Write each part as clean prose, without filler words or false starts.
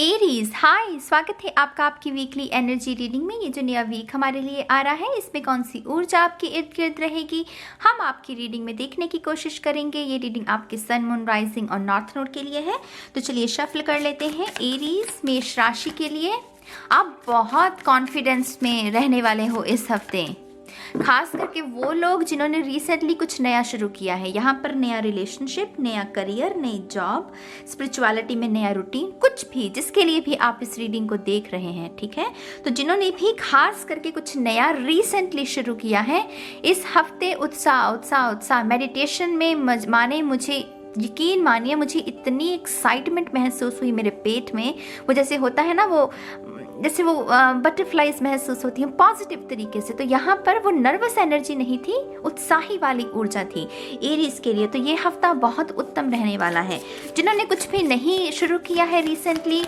Aries, हाय, स्वागत है आपका आपकी वीकली एनर्जी रीडिंग में। ये जो नया वीक हमारे लिए आ रहा है, इसमें कौन सी ऊर्जा आपके इर्द गिर्द रहेगी, हम आपकी रीडिंग में देखने की कोशिश करेंगे। ये रीडिंग आपके सन, मून, राइजिंग और नॉर्थ नोड के लिए है। तो चलिए शफल कर लेते हैं। एरीज, मेष राशि के लिए आप बहुत कॉन्फिडेंस में रहने वाले हो इस हफ्ते, खास करके वो लोग जिन्होंने रिसेंटली कुछ नया शुरू किया है। यहाँ पर नया रिलेशनशिप, नया करियर, नई जॉब, स्पिरिचुअलिटी में नया रूटीन, कुछ भी जिसके लिए भी आप इस रीडिंग को देख रहे हैं, ठीक है। तो जिन्होंने भी खास करके कुछ नया रिसेंटली शुरू किया है, इस हफ्ते उत्साह उत्साह उत्साह मेडिटेशन में माने मुझे यकीन मानिए, मुझे इतनी एक्साइटमेंट महसूस हुई मेरे पेट में। वो जैसे होता है ना, वो जैसे वो बटरफ्लाइज महसूस होती हैं पॉजिटिव तरीके से। तो यहाँ पर वो नर्वस एनर्जी नहीं थी, उत्साही वाली ऊर्जा थी एरीज के लिए। तो ये हफ्ता बहुत उत्तम रहने वाला है। जिन्होंने कुछ भी नहीं शुरू किया है रिसेंटली,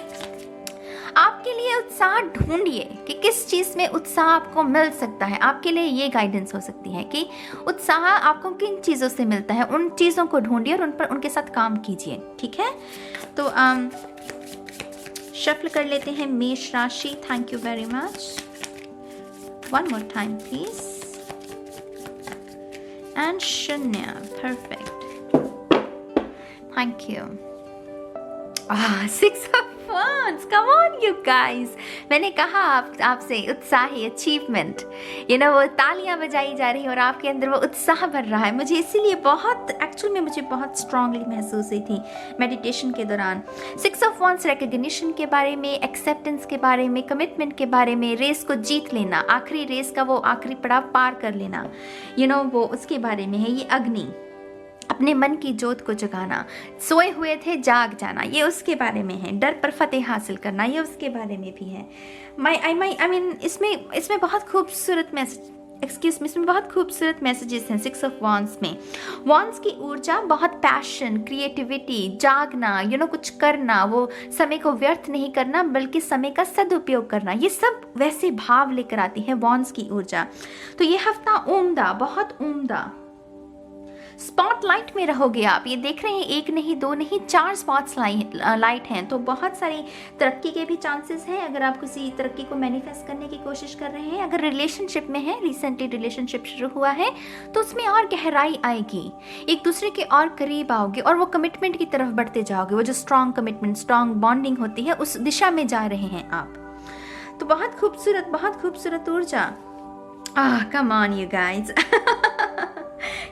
आपके लिए उत्साह ढूंढिए कि किस चीज़ में उत्साह आपको मिल सकता है। आपके लिए ये गाइडेंस हो सकती है कि उत्साह आपको किन चीज़ों से मिलता है, उन चीज़ों को ढूंढिए और उन पर उनके साथ काम कीजिए, ठीक है। तो शफल कर लेते हैं मेष राशि। Thank you very much. One more time please. And Shunya, perfect, thank you. 6 of Wands, come on you guys। मैंने कहा आपसे उत्साही, अचीवमेंट, वो तालियां बजाई जा रही है और आपके अंदर वो उत्साह भर रहा है। मुझे इसीलिए एक्चुअल में मुझे बहुत स्ट्रांगली महसूस हुई थी मेडिटेशन के दौरान। 6 of Wands रिकग्निशन के बारे में, एक्सेप्टेंस के बारे में, कमिटमेंट के बारे में, रेस को जीत लेना, आखिरी रेस का वो आखिरी पड़ाव पार कर लेना, वो उसके बारे में है। ये अग्नि, अपने मन की जोत को जगाना, सोए हुए थे जाग जाना, ये उसके बारे में है। डर पर फतेह हासिल करना, ये उसके बारे में भी है। इसमें बहुत खूबसूरत इसमें बहुत खूबसूरत मैसेजेस हैं 6 of Wands में। Wands की ऊर्जा बहुत पैशन, क्रिएटिविटी, जागना, कुछ करना, वो समय को व्यर्थ नहीं करना बल्कि समय का सदुपयोग करना, ये सब वैसे भाव लेकर आती है Wands की ऊर्जा। तो ये हफ्ता उम्दा, बहुत उम्दा स्पॉटलाइट में रहोगे आप। ये देख रहे हैं, 1 नहीं 2 नहीं 4 स्पॉट्स लाइट हैं। तो बहुत सारी तरक्की के भी चांसेस हैं अगर आप किसी तरक्की को मैनिफेस्ट करने की कोशिश कर रहे हैं। अगर रिलेशनशिप में है, रिसेंटली रिलेशनशिप शुरू हुआ है, तो उसमें और गहराई आएगी, एक दूसरे के और करीब आओगे और वो कमिटमेंट की तरफ बढ़ते जाओगे। वो जो स्ट्रॉन्ग कमिटमेंट, स्ट्रॉन्ग बॉन्डिंग होती है, उस दिशा में जा रहे हैं आप। तो बहुत खूबसूरत ऊर्जा। Come on you guys.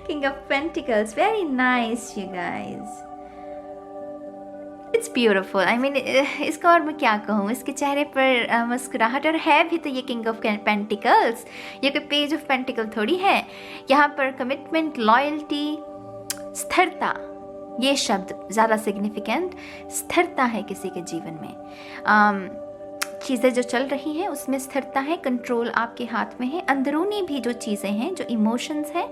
King of Pentacles, very nice you guys. It's beautiful. इसको और मैं क्या कहूँ, इसके चेहरे पर मुस्कुराहट, और है भी तो ये King of Pentacles, ये कोई पेज ऑफ पेंटिकल थोड़ी है। यहाँ पर कमिटमेंट, लॉयल्टी, स्थिरता, ये शब्द ज़्यादा सिग्निफिकेंट। स्थिरता है किसी के जीवन में। चीज़ें जो चल रही हैं उसमें स्थिरता है, कंट्रोल आपके हाथ में है। अंदरूनी भी जो चीज़ें हैं, जो इमोशंस हैं,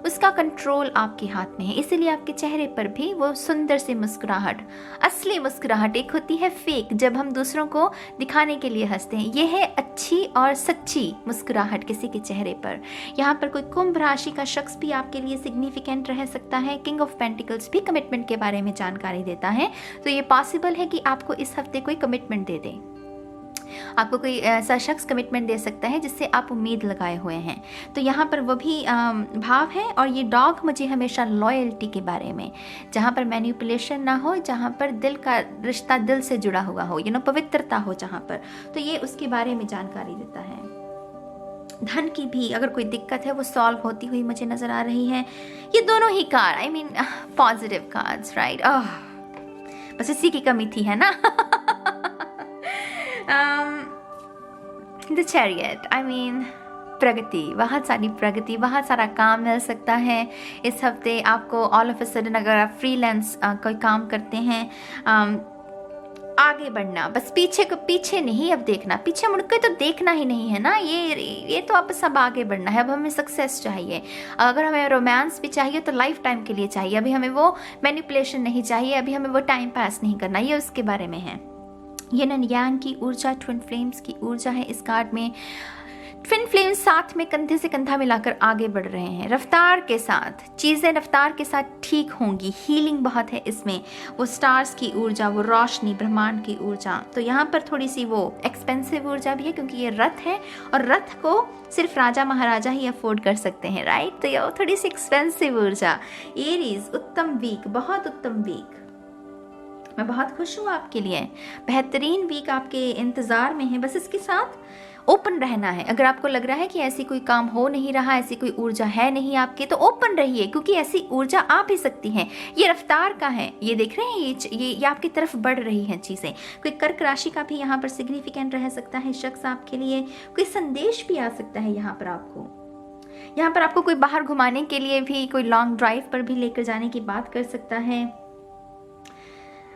उसका कंट्रोल आपके हाथ में है। इसीलिए आपके चेहरे पर भी वो सुंदर सी मुस्कुराहट, असली मुस्कुराहट। एक होती है फेक, जब हम दूसरों को दिखाने के लिए हंसते हैं। ये है अच्छी और सच्ची मुस्कुराहट किसी के चेहरे पर। यहाँ पर कोई कुंभ राशि का शख्स भी आपके लिए सिग्निफिकेंट रह सकता है। किंग ऑफ पेंटिकल्स भी कमिटमेंट के बारे में जानकारी देता है। तो ये पॉसिबल है कि आपको इस हफ्ते कोई कमिटमेंट दे दे, आपको कोई ऐसा शख्स कमिटमेंट दे सकता है जिससे आप उम्मीद लगाए हुए हैं। तो यहाँ पर वो भी भाव है। और ये डॉग मुझे हमेशा लॉयल्टी के बारे में, जहाँ पर मैनिपुलेशन ना हो, जहाँ पर दिल का रिश्ता दिल से जुड़ा हुआ हो, पवित्रता हो जहाँ पर, तो ये उसके बारे में जानकारी देता है। धन की भी अगर कोई दिक्कत है वो सॉल्व होती हुई मुझे नजर आ रही है। ये दोनों ही कार्ड पॉजिटिव कार्ड्स, राइट। बस इसी की कमी थी, है ना। The Chariot, प्रगति, बहुत सारी प्रगति, बहुत सारा काम मिल सकता है इस हफ्ते आपको। ऑल ऑफ अ सडन अगर आप फ्रीलांस कोई काम करते हैं, आगे बढ़ना, बस पीछे नहीं अब देखना, पीछे मुड़ के तो देखना ही नहीं है ना। ये तो अब सब आगे बढ़ना है। अब हमें सक्सेस चाहिए, अगर हमें रोमांस भी चाहिए तो लाइफ टाइम के लिए चाहिए। अभी हमें वो मैनिपुलेशन नहीं चाहिए, अभी हमें वो टाइम पास नहीं करना, ये उसके बारे में है। ये नन यांग की ऊर्जा, ट्विन फ्लेम्स की ऊर्जा है इस कार्ड में। ट्विन फ्लेम्स साथ में कंधे से कंधा मिलाकर आगे बढ़ रहे हैं, रफ्तार के साथ चीज़ें रफ्तार के साथ ठीक होंगी। हीलिंग बहुत है इसमें, वो स्टार्स की ऊर्जा, वो रोशनी, ब्रह्मांड की ऊर्जा। तो यहाँ पर थोड़ी सी वो एक्सपेंसिव ऊर्जा भी है क्योंकि ये रथ है और रथ को सिर्फ राजा महाराजा ही अफोर्ड कर सकते हैं, राइट। तो ये थोड़ी सी एक्सपेंसिव ऊर्जा। एरीज उत्तम वीक, बहुत उत्तम वीक। मैं बहुत खुश हूँ आपके लिए, बेहतरीन वीक आपके इंतज़ार में है। बस इसके साथ ओपन रहना है। अगर आपको लग रहा है कि ऐसी कोई काम हो नहीं रहा, ऐसी कोई ऊर्जा है नहीं आपके, तो ओपन रहिए क्योंकि ऐसी ऊर्जा आ भी सकती है। ये रफ्तार का है, ये देख रहे हैं, ये आपकी तरफ बढ़ रही हैं चीज़ें। कोई कर्क राशि का भी यहाँ पर सिग्निफिकेंट रह सकता है शख्स आपके लिए। कोई संदेश भी आ सकता है यहाँ पर आपको। यहाँ पर आपको कोई बाहर घुमाने के लिए भी, कोई लॉन्ग ड्राइव पर भी लेकर जाने की बात कर सकता है।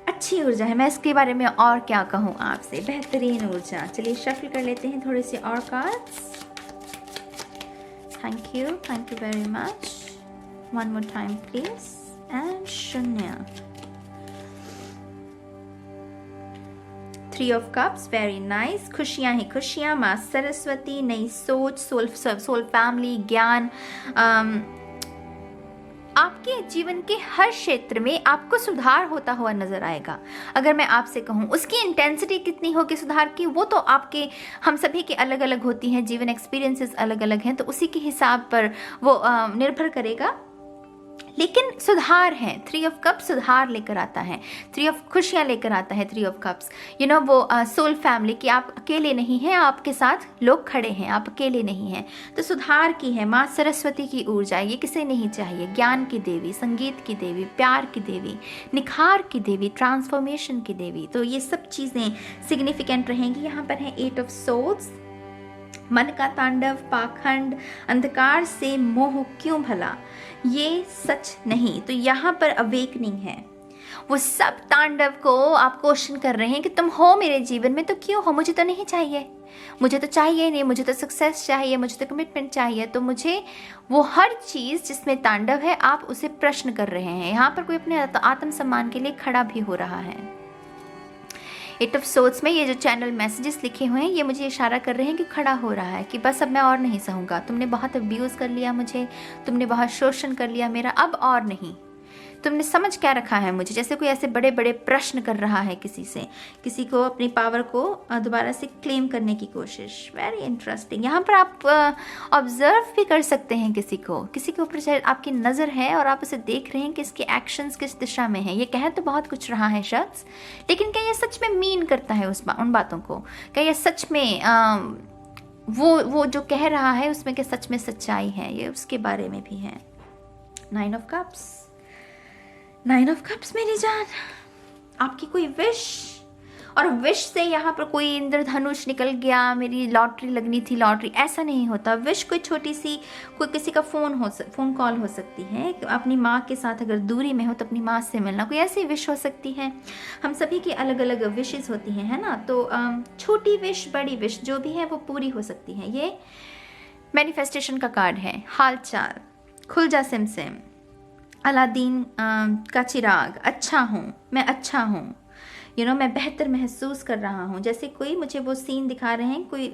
अच्छी ऊर्जा है, मैं इसके बारे में और क्या कहूँ आपसे, बेहतरीन ऊर्जा। चलिए शफल कर लेते हैं थोड़े से और cards. Thank you very much. One more time please. And शून्य। 3 ऑफ कप्स, वेरी नाइस। खुशियाँ ही खुशियाँ, माँ सरस्वती, नई सोच, सोल फैमिली, ज्ञान। आपके जीवन के हर क्षेत्र में आपको सुधार होता हुआ नजर आएगा। अगर मैं आपसे कहूँ उसकी इंटेंसिटी कितनी होगी सुधार की, वो तो आपके, हम सभी के अलग अलग होती हैं, जीवन एक्सपीरियंसेस अलग अलग हैं, तो उसी के हिसाब पर वो निर्भर करेगा। लेकिन सुधार है। 3 ऑफ कप्स सुधार लेकर आता है, 3 ऑफ खुशियाँ लेकर आता है। 3 ऑफ कप्स वो सोल फैमिली की, आप अकेले नहीं हैं, आपके साथ लोग खड़े हैं, आप अकेले नहीं हैं। तो सुधार की है, माँ सरस्वती की ऊर्जा, ये किसे नहीं चाहिए। ज्ञान की देवी, संगीत की देवी, प्यार की देवी, निखार की देवी, ट्रांसफॉर्मेशन की देवी। तो ये सब चीज़ें सिग्निफिकेंट रहेंगी। यहाँ पर है 8 ऑफ सोर्ड्स, मन का तांडव, पाखंड, अंधकार से मोह क्यों भला, ये सच नहीं। तो यहाँ पर अवेकनिंग है। वो सब तांडव को आप क्वेश्चन कर रहे हैं कि तुम हो मेरे जीवन में तो क्यों हो, मुझे तो नहीं चाहिए, मुझे तो चाहिए नहीं, मुझे तो सक्सेस चाहिए, मुझे तो कमिटमेंट चाहिए। तो मुझे वो हर चीज़ जिसमें तांडव है, आप उसे प्रश्न कर रहे हैं। यहाँ पर कोई अपने आत्मसम्मान के लिए खड़ा भी हो रहा है। 8 ऑफ सोर्ड्स में ये जो चैनल मैसेजेस लिखे हुए हैं, ये मुझे इशारा कर रहे हैं कि खड़ा हो रहा है कि बस अब मैं और नहीं सहूँगा, तुमने बहुत अब्यूज़ कर लिया मुझे, तुमने बहुत शोषण कर लिया मेरा, अब और नहीं। तुमने समझ क्या रखा है मुझे। जैसे कोई ऐसे बड़े बड़े प्रश्न कर रहा है किसी से, किसी को अपनी पावर को दोबारा से क्लेम करने की कोशिश। Very interesting. यहाँ पर आप ऑब्जर्व भी कर सकते हैं किसी के ऊपर आपकी नज़र है और आप उसे देख रहे हैं कि इसके एक्शंस किस दिशा में हैं। ये कह तो बहुत कुछ रहा है शख्स, लेकिन क्या ये सच में मीन करता है उन बातों को? क्या ये सच में वो जो कह रहा है उसमें क्या सच में सच्चाई है? ये उसके बारे में भी है। 9 ऑफ कप्स, 9 ऑफ कप्स मेरी जान, आपकी कोई विश, और विश से यहाँ पर कोई इंद्रधनुष निकल गया, मेरी लॉटरी लगनी थी, लॉटरी, ऐसा नहीं होता। विश कोई छोटी सी, कोई किसी का फ़ोन कॉल हो सकती है, अपनी माँ के साथ अगर दूरी में हो तो अपनी माँ से मिलना, कोई ऐसी विश हो सकती है। हम सभी की अलग अलग विशेज़ होती हैं, है ना। तो छोटी विश, बड़ी विश, जो भी है वो पूरी हो सकती है। ये मैनिफेस्टेशन का कार्ड है। हाल चाल, खुल जा सिमसिम, अलादीन का चिराग, अच्छा हूँ मैं, अच्छा हूँ, मैं बेहतर महसूस कर रहा हूँ। जैसे कोई मुझे वो सीन दिखा रहे हैं, कोई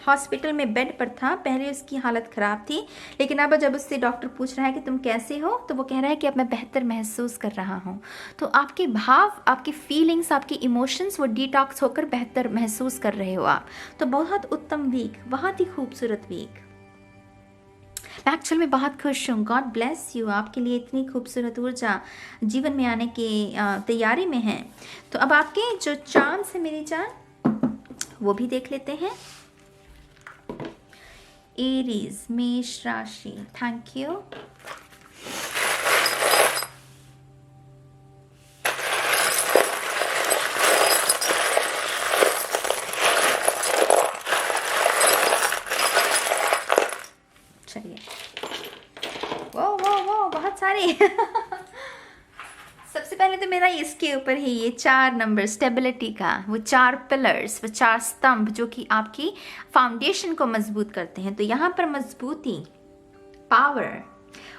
हॉस्पिटल में बेड पर था, पहले उसकी हालत ख़राब थी, लेकिन अब जब उससे डॉक्टर पूछ रहा है कि तुम कैसे हो, तो वो कह रहा है कि अब मैं बेहतर महसूस कर रहा हूँ। तो आपके भाव, आपकी फीलिंग्स, आपकी इमोशंस वो डिटॉक्स होकर बेहतर महसूस कर रहे हो आप। तो बहुत उत्तम वीक, बहुत ही खूबसूरत वीक। मैं एक्चुअल में बहुत खुश हूँ। God bless you. आपके लिए इतनी खूबसूरत ऊर्जा जीवन में आने की तैयारी में है। तो अब आपके जो चांस है मेरी जान, वो भी देख लेते हैं। एरीज, मेष राशि, थैंक यू। बहुत सारे सबसे पहले तो मेरा इसके ऊपर ही ये 4 नंबर स्टेबिलिटी का, वो 4 पिलर्स, वो 4 स्तंभ जो कि आपकी फाउंडेशन को मजबूत करते हैं। तो यहाँ पर मजबूती, पावर,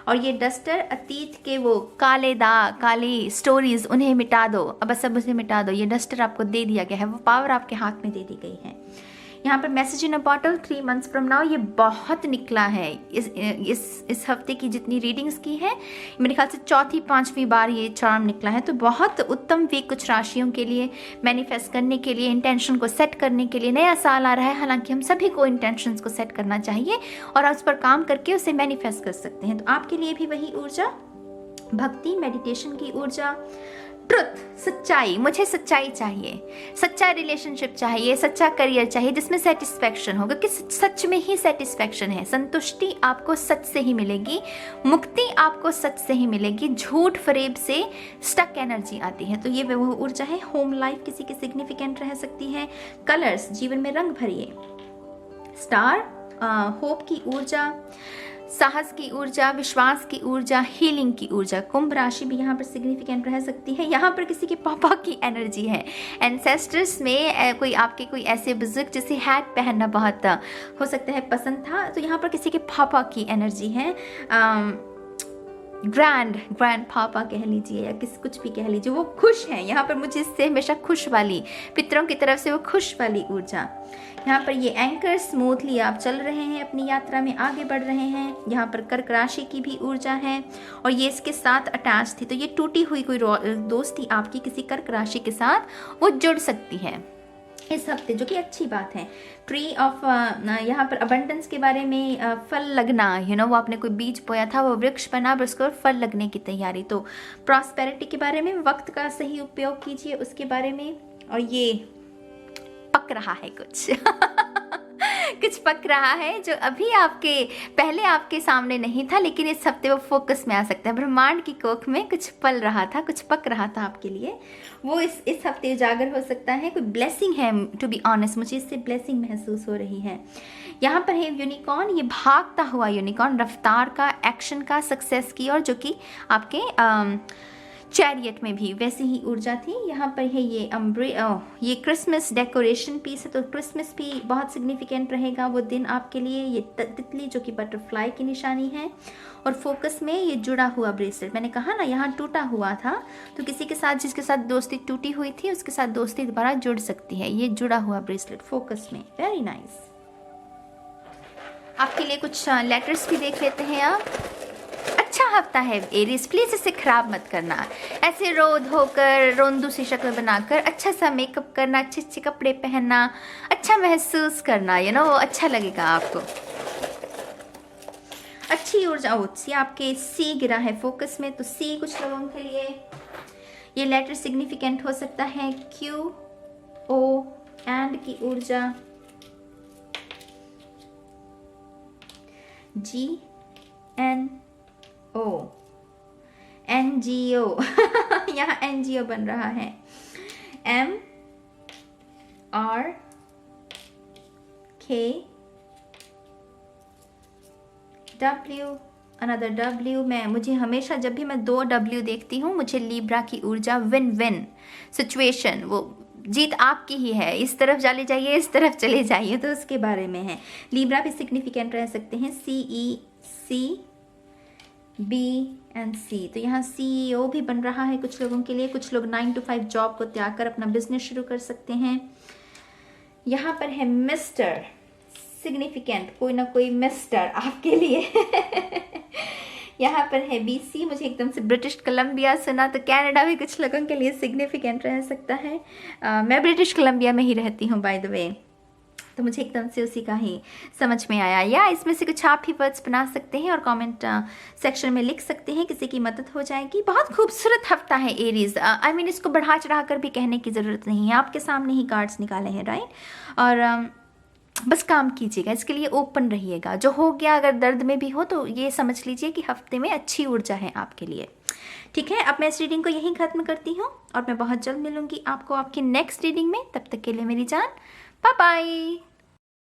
और ये डस्टर, अतीत के वो काले दाग, काली स्टोरीज, उन्हें मिटा दो, अब सब उसे मिटा दो। ये डस्टर आपको दे दिया गया है, वो पावर आपके हाथ में दे दी गई है। यहाँ पर message in a bottle 3 months from now, ये बहुत निकला है इस हफ्ते की जितनी रीडिंग्स की है, मेरे ख्याल से 4th-5वीं बार ये चार्म निकला है। तो बहुत उत्तम वीक कुछ राशियों के लिए, मैनिफेस्ट करने के लिए, इंटेंशन को सेट करने के लिए। नया साल आ रहा है, हालांकि हम सभी को इंटेंशंस को सेट करना चाहिए और उस पर काम करके उसे मैनिफेस्ट कर सकते हैं। तो आपके लिए भी वही ऊर्जा, भक्ति, मेडिटेशन की ऊर्जा, ट्रुथ, सच्चाई, मुझे सच्चाई चाहिए, सच्चा रिलेशनशिप चाहिए, सच्चा करियर चाहिए जिसमें सेटिस्फैक्शन हो, क्योंकि सच में ही सेटिस्फैक्शन है। संतुष्टि आपको सच से ही मिलेगी, मुक्ति आपको सच से ही मिलेगी, झूठ फरेब से स्टक एनर्जी आती है। तो ये वो ऊर्जा है। होम लाइफ किसी की सिग्निफिकेंट रह सकती है। कलर्स, जीवन में रंग भरिए। स्टार, होप की ऊर्जा, साहस की ऊर्जा, विश्वास की ऊर्जा, हीलिंग की ऊर्जा। कुंभ राशि भी यहाँ पर सिग्निफिकेंट रह सकती है। यहाँ पर किसी के पापा की एनर्जी है। एंसेस्टर्स में कोई आपके कोई ऐसे बुजुर्ग जिसे हैट पहनना बहुत हो सकता है पसंद था, तो यहाँ पर किसी के पापा की एनर्जी है। ग्रैंड पापा कह लीजिए या कुछ भी कह लीजिए, वो खुश हैं। यहाँ पर मुझे इससे हमेशा खुश वाली, पितरों की तरफ से वो खुश वाली ऊर्जा। यहाँ पर ये एंकर, स्मूथली आप चल रहे हैं, अपनी यात्रा में आगे बढ़ रहे हैं। यहाँ पर कर्क राशि की भी ऊर्जा है और ये इसके साथ अटैच थी, तो ये टूटी हुई कोई दोस्ती आपकी किसी कर्क राशि के साथ वो जुड़ सकती है इस हफ्ते, जो कि अच्छी बात है। ट्री ऑफ, यहाँ पर अबंडेंस के बारे में, फल लगना, वो आपने कोई बीज बोया था, वो वृक्ष बना, अब उसको फल लगने की तैयारी। तो प्रॉस्पेरिटी के बारे में, वक्त का सही उपयोग कीजिए उसके बारे में। और ये पक रहा है कुछ कुछ पक रहा है जो अभी पहले आपके सामने नहीं था, लेकिन इस हफ्ते वो फोकस में आ सकता है। ब्रह्मांड की कोख में कुछ पल रहा था, कुछ पक रहा था आपके लिए, वो इस हफ्ते उजागर हो सकता है। कोई ब्लेसिंग है, टू बी ऑनेस्ट मुझे इससे ब्लेसिंग महसूस हो रही है। यहाँ पर है यूनिकॉर्न, ये भागता हुआ यूनिकॉर्न, रफ्तार का, एक्शन का, सक्सेस की, और जो कि आपके चैरियट में भी वैसी ही ऊर्जा थी। यहाँ पर है ये क्रिसमस डेकोरेशन पीस है, तो क्रिसमस भी बहुत सिग्निफिकेंट रहेगा वो दिन आपके लिए। ये तितली जो कि बटरफ्लाई की निशानी है, और फोकस में ये जुड़ा हुआ ब्रेसलेट। मैंने कहा ना यहाँ टूटा हुआ था, तो किसी के साथ जिसके साथ दोस्ती टूटी हुई थी उसके साथ दोस्ती दोबारा जुड़ सकती है। ये जुड़ा हुआ ब्रेसलेट फोकस में, वेरी नाइस। आपके लिए कुछ लेटर्स भी देख लेते हैं आप। अच्छा हफ्ता है एरीज, प्लीज इसे खराब मत करना। ऐसे रो धोकर, रोंदू सी शक्ल बनाकर, अच्छा सा मेकअप करना, अच्छे अच्छे कपड़े पहनना, अच्छा महसूस करना, वो अच्छा लगेगा आपको। अच्छी ऊर्जा। सी आपके सी गिरा है फोकस में, तो सी कुछ लोगों के लिए ये लेटर सिग्निफिकेंट हो सकता है। क्यू ओ एंड की ऊर्जा, जी एन ओ, NGO यहाँ NGO बन रहा है। M R K W, another W। मुझे हमेशा जब भी मैं 2 W देखती हूँ, मुझे लिब्रा की ऊर्जा, विन विन सिचुएशन, वो जीत आपकी ही है, इस तरफ चले जाइए, इस तरफ चले जाइए, तो उसके बारे में है। लिब्रा भी सिग्निफिकेंट रह सकते हैं। CEC B एंड C, तो यहाँ CEO भी बन रहा है कुछ लोगों के लिए। कुछ लोग 9 to 5 जॉब को त्याग कर अपना बिजनेस शुरू कर सकते हैं। यहाँ पर है मिस्टर, सिग्निफिकेंट, कोई ना कोई मिस्टर आपके लिए यहाँ पर है BC, मुझे एकदम से ब्रिटिश कोलंबिया सुना, तो कनाडा भी कुछ लोगों के लिए सिग्निफिकेंट रह सकता है। मैं ब्रिटिश कोलंबिया में ही रहती हूँ बाय द वे, तो मुझे एकदम से उसी का ही समझ में आया। या इसमें से कुछ आप ही वर्ड्स बना सकते हैं और कमेंट सेक्शन में लिख सकते हैं, किसी की मदद हो जाएगी। बहुत खूबसूरत हफ्ता है एरीज। आई मीन इसको बढ़ा चढ़ा कर भी कहने की ज़रूरत नहीं है, आपके सामने ही कार्ड्स निकाले हैं, राइट। और बस काम कीजिएगा, इसके लिए ओपन रहिएगा। जो हो गया, अगर दर्द में भी हो तो ये समझ लीजिए कि हफ्ते में अच्छी ऊर्जा है आपके लिए। ठीक है, अब मैं इस रीडिंग को यहीं ख़त्म करती हूँ और मैं बहुत जल्द मिलूंगी आपको आपकी नेक्स्ट रीडिंग में। तब तक के लिए मेरी जान, बाय बाय।